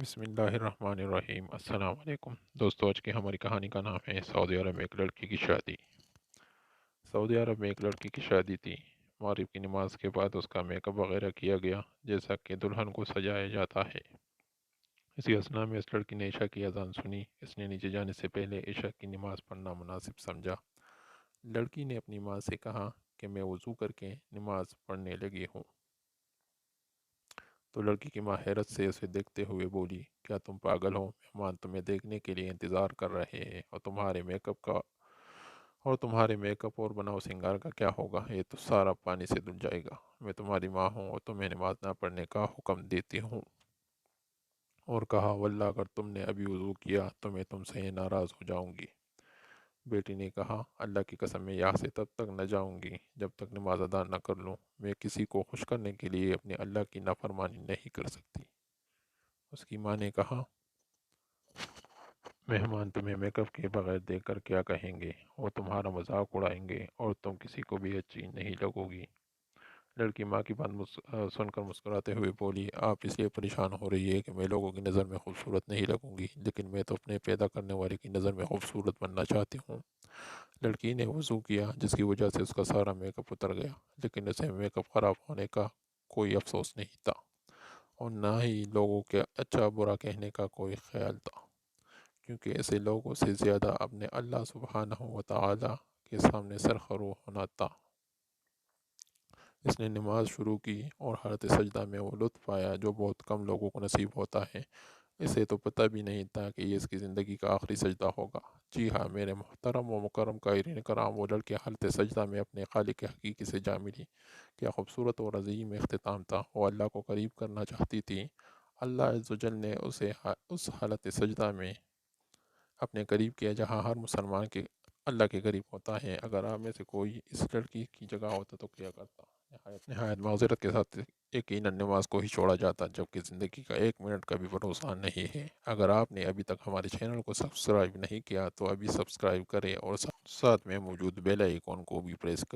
بسم اللہ الرحمن الرحیم۔ السلام علیکم دوستو، آج کی ہماری کہانی کا نام ہے سعودی عرب میں ایک لڑکی کی شادی۔ سعودی عرب میں ایک لڑکی کی شادی تھی۔ مغرب کی نماز کے بعد اس کا میک اپ وغیرہ کیا گیا جیسا کہ دلہن کو سجایا جاتا ہے۔ اسی اثناء میں اس لڑکی نے عشاء کی اذان سنی۔ اس نے نیچے جانے سے پہلے عشاء کی نماز پڑھنا مناسب سمجھا۔ لڑکی نے اپنی ماں سے کہا کہ میں وضو کر کے نماز پڑھنے لگی ہوں۔ تو لڑکی کی ماں حیرت سے اسے دیکھتے ہوئے بولی، کیا تم پاگل ہو؟ مہمان تمہیں دیکھنے کے لیے انتظار کر رہے ہیں، اور تمہارے میک اپ اور بناؤ سنگار کا کیا ہوگا؟ یہ تو سارا پانی سے دھل جائے گا۔ میں تمہاری ماں ہوں اور تمہیں نماز نہ پڑھنے کا حکم دیتی ہوں۔ اور کہا، واللہ اگر تم نے ابھی وضو کیا تو میں تم سے ناراض ہو جاؤں گی۔ بیٹی نے کہا، اللہ کی قسم میں یہاں سے تب تک نہ جاؤں گی جب تک نماز ادا نہ کر لوں۔ میں کسی کو خوش کرنے کے لیے اپنے اللہ کی نافرمانی نہیں کر سکتی۔ اس کی ماں نے کہا، مہمان تمہیں میک اپ کے بغیر دیکھ کر کیا کہیں گے؟ وہ تمہارا مذاق اڑائیں گے اور تم کسی کو بھی اچھی نہیں لگو گی۔ لڑکی ماں کی بات سن کر مسکراتے ہوئے بولی، آپ اس لیے پریشان ہو رہی ہے کہ میں لوگوں کی نظر میں خوبصورت نہیں لگوں گی، لیکن میں تو اپنے پیدا کرنے والے کی نظر میں خوبصورت بننا چاہتی ہوں۔ لڑکی نے وضو کیا جس کی وجہ سے اس کا سارا میک اپ اتر گیا، لیکن اسے میک اپ خراب ہونے کا کوئی افسوس نہیں تھا، اور نہ ہی لوگوں کے اچھا برا کہنے کا کوئی خیال تھا، کیونکہ ایسے لوگوں سے زیادہ اپنے اللہ سبحانہ و تعالی کے سامنے سرخرو ہونا تھا۔ اس نے نماز شروع کی اور حالت سجدہ میں وہ لطف پایا جو بہت کم لوگوں کو نصیب ہوتا ہے۔ اسے تو پتہ بھی نہیں تھا کہ یہ اس کی زندگی کا آخری سجدہ ہوگا۔ جی ہاں میرے محترم و مکرم قائرین کرام، وہ لڑکی حالت سجدہ میں اپنے خالق حقیقی سے جا ملی۔ کیا خوبصورت اور عظیم اختتام تھا۔ وہ اللہ کو قریب کرنا چاہتی تھی۔ اللہ عز و جل نے اسے اس حالت سجدہ میں اپنے قریب کیا جہاں ہر مسلمان کے اللہ کے قریب ہوتا ہے۔ اگر آپ میں سے کوئی اس لڑکی کی جگہ ہوتا تو کیا کرتا؟ نہایت معذرت کے ساتھ یقیناً نماز کو ہی چھوڑا جاتا، جبکہ زندگی کا ایک منٹ کا بھی بھروسہ نہیں ہے۔ اگر آپ نے ابھی تک ہمارے چینل کو سبسکرائب نہیں کیا تو ابھی سبسکرائب کریں اور ساتھ میں موجود بیل آئیکن کو بھی پریس کریں۔